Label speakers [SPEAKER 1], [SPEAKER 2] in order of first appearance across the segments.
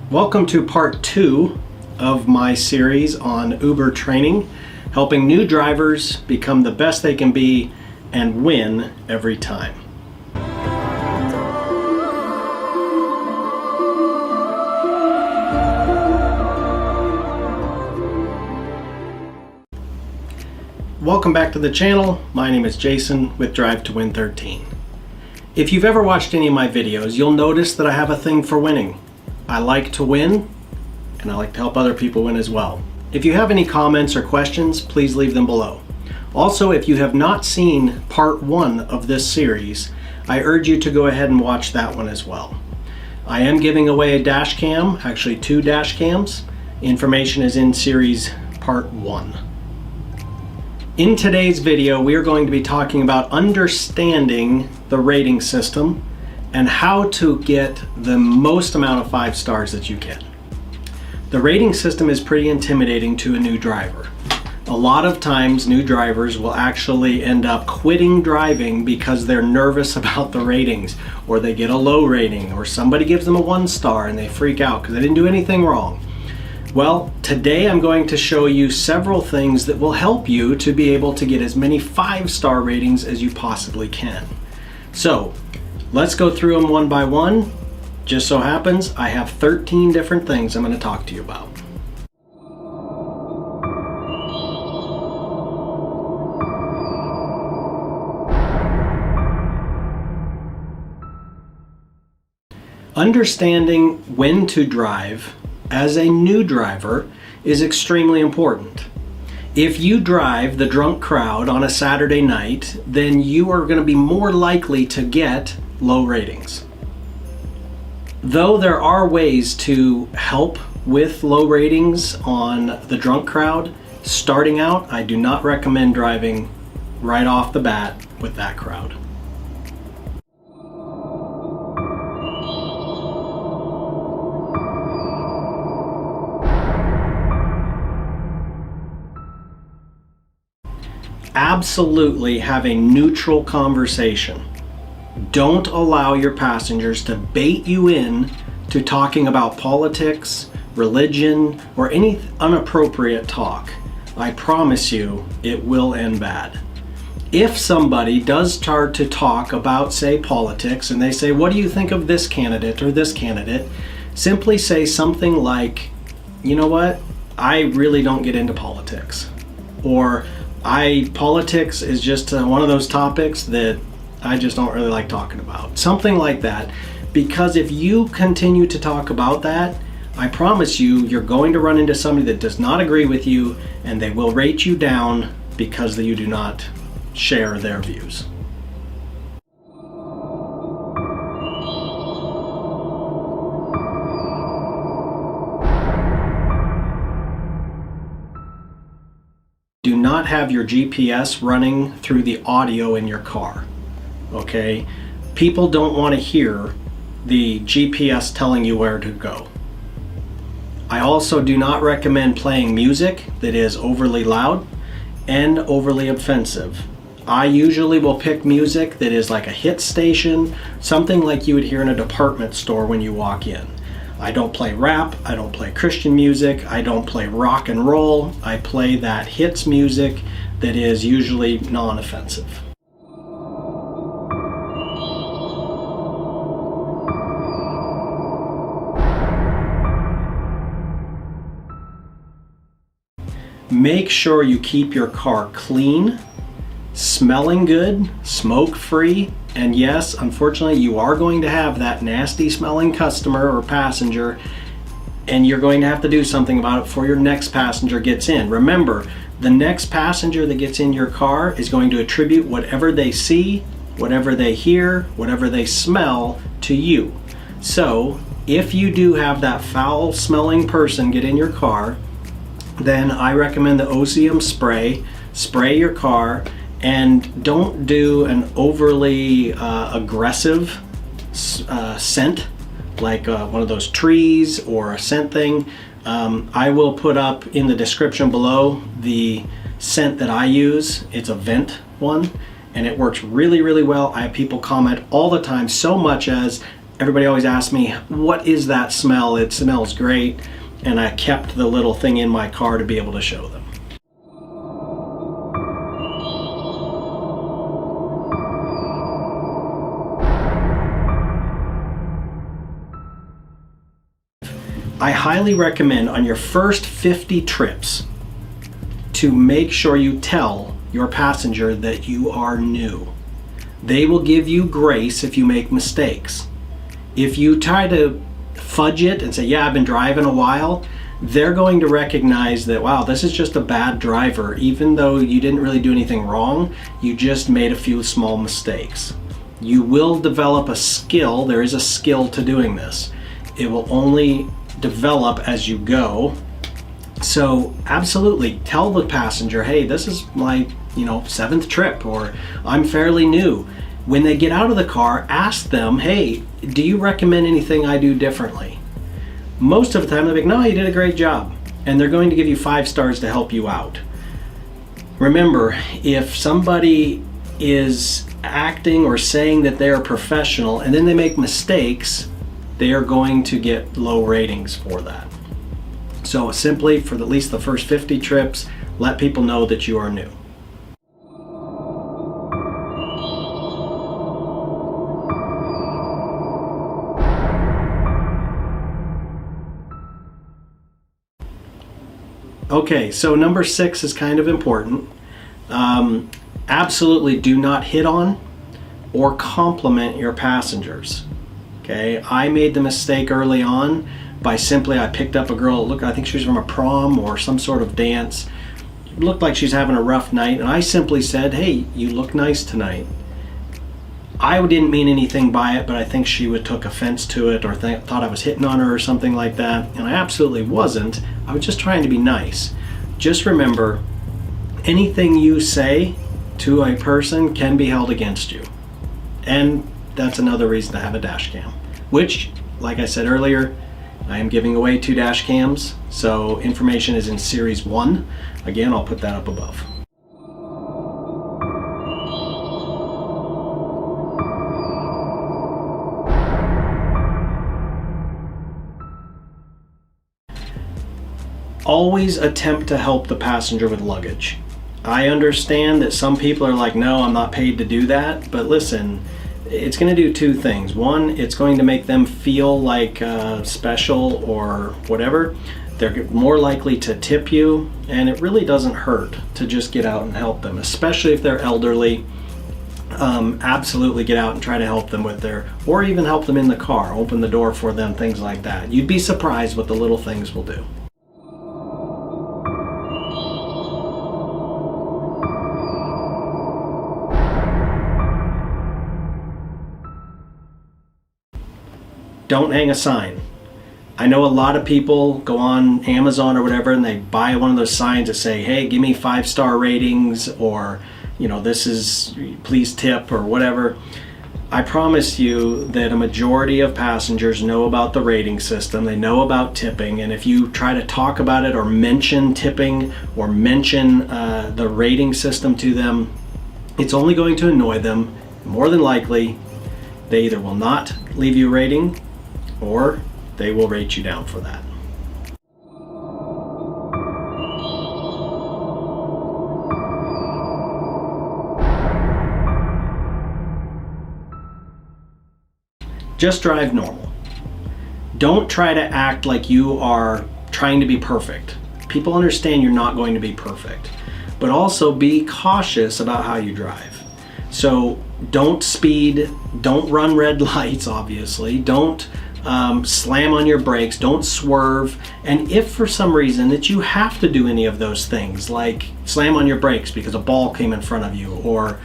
[SPEAKER 1] Welcome to part 2 of my series on Uber training, helping new drivers become the best they can be and win every time. Welcome back to the channel. My name is Jason with Drive to Win 13. If you've ever watched any of my videos, you'll notice that I have a thing for winning. I like to win, and I like to help other people win as well. If you have any comments or questions, please leave them below. Also, if you have not seen part 1 of this series, I urge you to go ahead and watch that one as well. I am giving away a dash cam, actually 2 dash cams. Information is in series part 1. In today's video, we are going to be talking about understanding the rating system and how to get the most amount of 5 stars that you can. The rating system is pretty intimidating to a new driver. A lot of times new drivers will actually end up quitting driving because they're nervous about the ratings, or they get a low rating, or somebody gives them a 1 star and they freak out because they didn't do anything wrong. Well, today I'm going to show you several things that will help you to be able to get as many 5-star ratings as you possibly can. So, let's go through them one by one. Just so happens, I have 13 different things I'm going to talk to you about. Understanding when to drive as a new driver is extremely important. If you drive the drunk crowd on a Saturday night, then you are going to be more likely to get low ratings. Though there are ways to help with low ratings on the drunk crowd, starting out, I do not recommend driving right off the bat with that crowd. Absolutely have a neutral conversation. Don't allow your passengers to bait you in to talking about politics, religion, or any inappropriate talk. I promise you, it will end bad. If somebody does start to talk about, say, politics, and they say, "What do you think of this candidate or this candidate?" simply say something like, "You know what? I really don't get into politics." Or, politics is just one of those topics that I just don't really like talking about. Something like that. Because if you continue to talk about that, I promise you, you're going to run into somebody that does not agree with you, and they will rate you down because you do not share their views. Do not have your GPS running through the audio in your car. Okay? People don't want to hear the GPS telling you where to go. I also do not recommend playing music that is overly loud and overly offensive. I usually will pick music that is like a hit station, something like you would hear in a department store when you walk in. I don't play rap, I don't play Christian music, I don't play rock and roll. I play that hits music that is usually non-offensive. Make sure you keep your car clean, smelling good, smoke-free, and yes, unfortunately, you are going to have that nasty smelling customer or passenger, and you're going to have to do something about it before your next passenger gets in. Remember, the next passenger that gets in your car is going to attribute whatever they see, whatever they hear, whatever they smell to you. So, if you do have that foul-smelling person get in your car, then I recommend the OCM spray. Spray your car, and don't do an overly aggressive scent, like one of those trees or a scent thing. I will put up in the description below the scent that I use. It's a vent one, and it works really, really well. I have people comment all the time, so much as everybody always asks me, what is that smell? It smells great. And I kept the little thing in my car to be able to show them. I highly recommend on your first 50 trips to make sure you tell your passenger that you are new. They will give you grace if you make mistakes. If you try to fudge it and say, yeah, I've been driving a while, they're going to recognize that, wow, this is just a bad driver. Even though you didn't really do anything wrong, you just made a few small mistakes. You will develop a skill. There is a skill to doing this. It will only develop as you go. So absolutely tell the passenger, hey, this is my 7th trip, or I'm fairly new. When they get out of the car, ask them, hey, do you recommend anything I do differently? Most of the time they're like, no, you did a great job. And they're going to give you 5 stars to help you out. Remember, if somebody is acting or saying that they're professional and then they make mistakes, they are going to get low ratings for that. So simply, for at least the first 50 trips, let people know that you are new. Okay, so number 6 is kind of important. Absolutely do not hit on or compliment your passengers. Okay, I made the mistake early on by I picked up a girl, I think she was from a prom or some sort of dance. It looked like she's having a rough night, and I simply said, hey, you look nice tonight. I didn't mean anything by it, but I think she took offense to it or thought I was hitting on her or something like that, and I absolutely wasn't. I was just trying to be nice. Just remember, anything you say to a person can be held against you. And that's another reason to have a dash cam, which, like I said earlier, I am giving away 2 dash cams, so information is in series 1. Again, I'll put that up above. Always attempt to help the passenger with luggage. I understand that some people are like, no, I'm not paid to do that, but listen, it's going to do 2 things. One, it's going to make them feel like special or whatever. They're more likely to tip you, and it really doesn't hurt to just get out and help them, especially if they're elderly. Absolutely get out and try to help them with or even help them in the car, open the door for them, things like that. You'd be surprised what the little things will do. Don't hang a sign. I know a lot of people go on Amazon or whatever and they buy one of those signs that say, hey, give me 5-star ratings, or this is, please tip, or whatever. I promise you that a majority of passengers know about the rating system. They know about tipping, and if you try to talk about it or mention tipping or mention the rating system to them, it's only going to annoy them. More than likely, they either will not leave you a rating or they will rate you down for that. Just drive normal. Don't try to act like you are trying to be perfect. People understand you're not going to be perfect, but also be cautious about how you drive. So don't speed, don't run red lights, obviously, don't slam on your brakes, don't swerve, and if for some reason that you have to do any of those things, like slam on your brakes because a ball came in front of you, or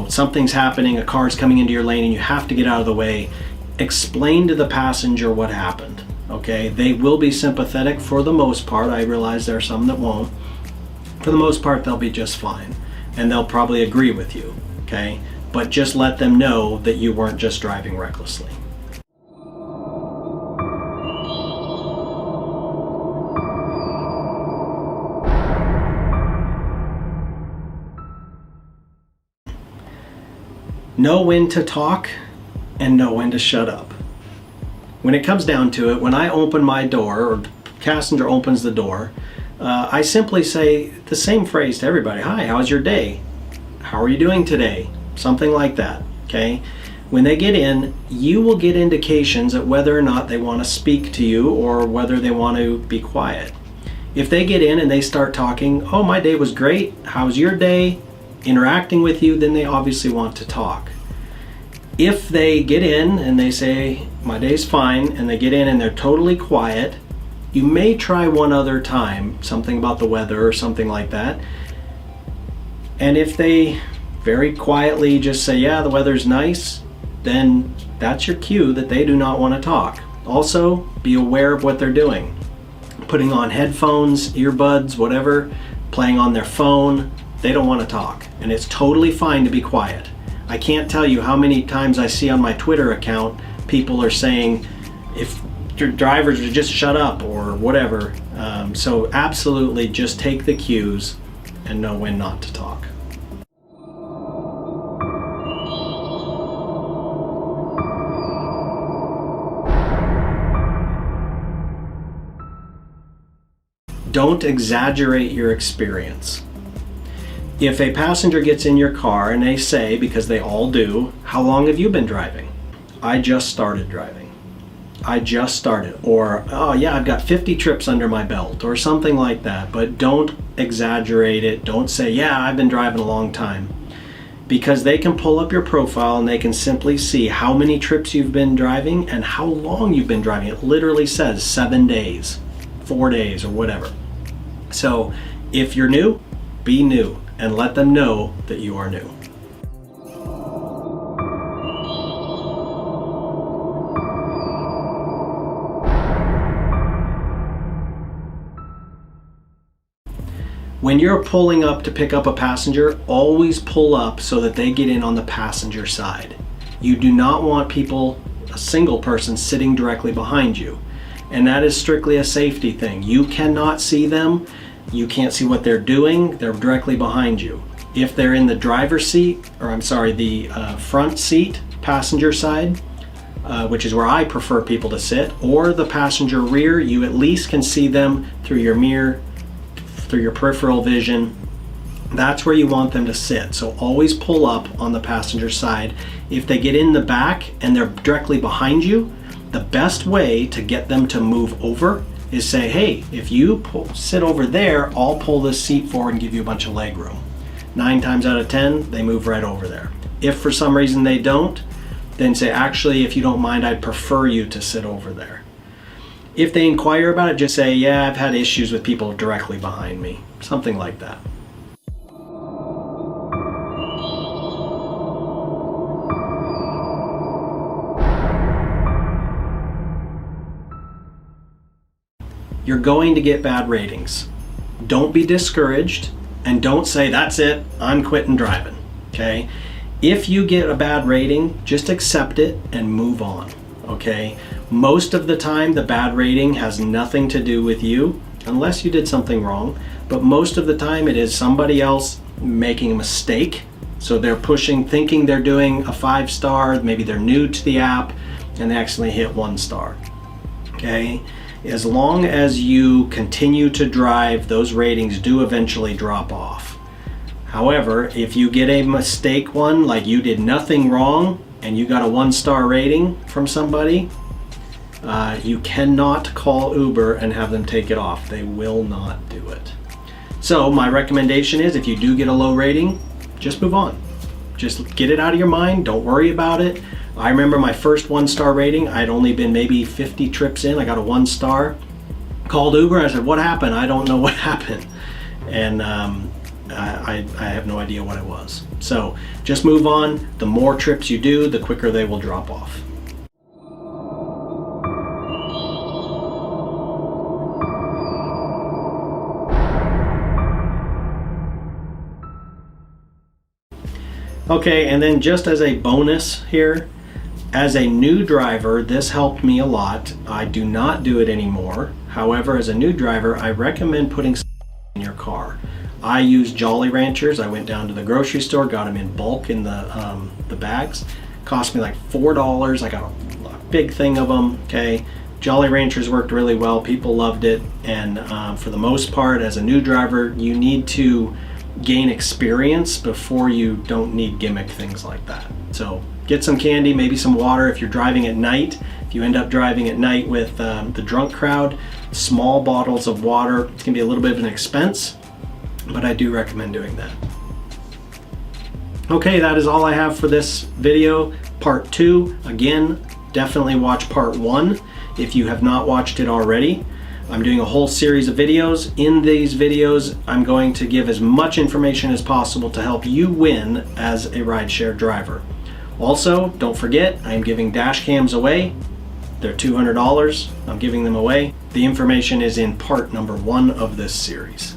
[SPEAKER 1] something's happening, a car's coming into your lane and you have to get out of the way, explain to the passenger what happened. Okay, they will be sympathetic for the most part. I realize there are some that won't. For the most part, they'll be just fine, and they'll probably agree with you. Okay, but just let them know that you weren't just driving recklessly. Know when to talk and know when to shut up. When it comes down to it, when I open my door or passenger opens the door, I simply say the same phrase to everybody. Hi, how's your day? How are you doing today? Something like that, okay? When they get in, you will get indications of whether or not they want to speak to you or whether they want to be quiet. If they get in and they start talking, oh, my day was great, how's your day? Interacting with you, then they obviously want to talk. If they get in and they say, my day's fine, and they get in and they're totally quiet, you may try one other time, something about the weather or something like that. And if they very quietly just say, yeah, the weather's nice, then that's your cue that they do not want to talk. Also, be aware of what they're doing. Putting on headphones, earbuds, whatever, playing on their phone, they don't want to talk. And it's totally fine to be quiet. I can't tell you how many times I see on my Twitter account people are saying, if your drivers would just shut up or whatever. So absolutely just take the cues and know when not to talk. Don't exaggerate your experience. If a passenger gets in your car and they say, because they all do, how long have you been driving? I just started driving. I just started. Or, oh yeah, I've got 50 trips under my belt or something like that. But don't exaggerate it. Don't say, yeah, I've been driving a long time. Because they can pull up your profile and they can simply see how many trips you've been driving and how long you've been driving. It literally says 7 days, 4 days, or whatever. So if you're new, be new and let them know that you are new. When you're pulling up to pick up a passenger, always pull up so that they get in on the passenger side. You do not want people, a single person, sitting directly behind you. And that is strictly a safety thing. You cannot see them. You can't see what they're doing. They're directly behind you. If they're in the driver's seat, or I'm sorry, the front seat, passenger side, which is where I prefer people to sit, or the passenger rear, you at least can see them through your mirror, through your peripheral vision. That's where you want them to sit. So always pull up on the passenger side. If they get in the back and they're directly behind you, the best way to get them to move over is say, hey, if you sit over there, I'll pull this seat forward and give you a bunch of leg room. 9 times out of 10, they move right over there. If for some reason they don't, then say, actually, if you don't mind, I'd prefer you to sit over there. If they inquire about it, just say, yeah, I've had issues with people directly behind me. Something like that. You're going to get bad ratings. Don't be discouraged and don't say, that's it, I'm quitting driving, okay? If you get a bad rating, just accept it and move on, okay? Most of the time, the bad rating has nothing to do with you, unless you did something wrong, but most of the time it is somebody else making a mistake. So they're pushing, thinking they're doing a 5-star, maybe they're new to the app, and they accidentally hit 1 star, okay? As long as you continue to drive, those ratings do eventually drop off. However, if you get a mistake one, like you did nothing wrong and you got a 1-star rating from somebody, you cannot call Uber and have them take it off. They will not do it. So my recommendation is, if you do get a low rating, just move on. Just get it out of your mind. Don't worry about it. I remember my first 1-star rating. I'd only been maybe 50 trips in. I got a 1-star. Called Uber. I said, what happened? I don't know what happened. And I have no idea what it was. So just move on. The more trips you do, the quicker they will drop off. Okay, and then just as a bonus here, as a new driver, this helped me a lot. I do not do it anymore. However, as a new driver, I recommend putting in your car. I use Jolly Ranchers. I went down to the grocery store, got them in bulk in the bags. Cost me like $4. I got a big thing of them, okay? Jolly Ranchers worked really well, people loved it, and for the most part, as a new driver, you need to gain experience before you don't need gimmick things like that. So get some candy, maybe some water if you're driving at night. If you end up driving at night with the drunk crowd, small bottles of water, it's gonna be a little bit of an expense, but I do recommend doing that. Okay, that is all I have for this video, part 2. Again, definitely watch part 1 if you have not watched it already. I'm doing a whole series of videos. In these videos, I'm going to give as much information as possible to help you win as a rideshare driver. Also, don't forget, I'm giving dash cams away. They're $200. I'm giving them away. The information is in part number 1 of this series.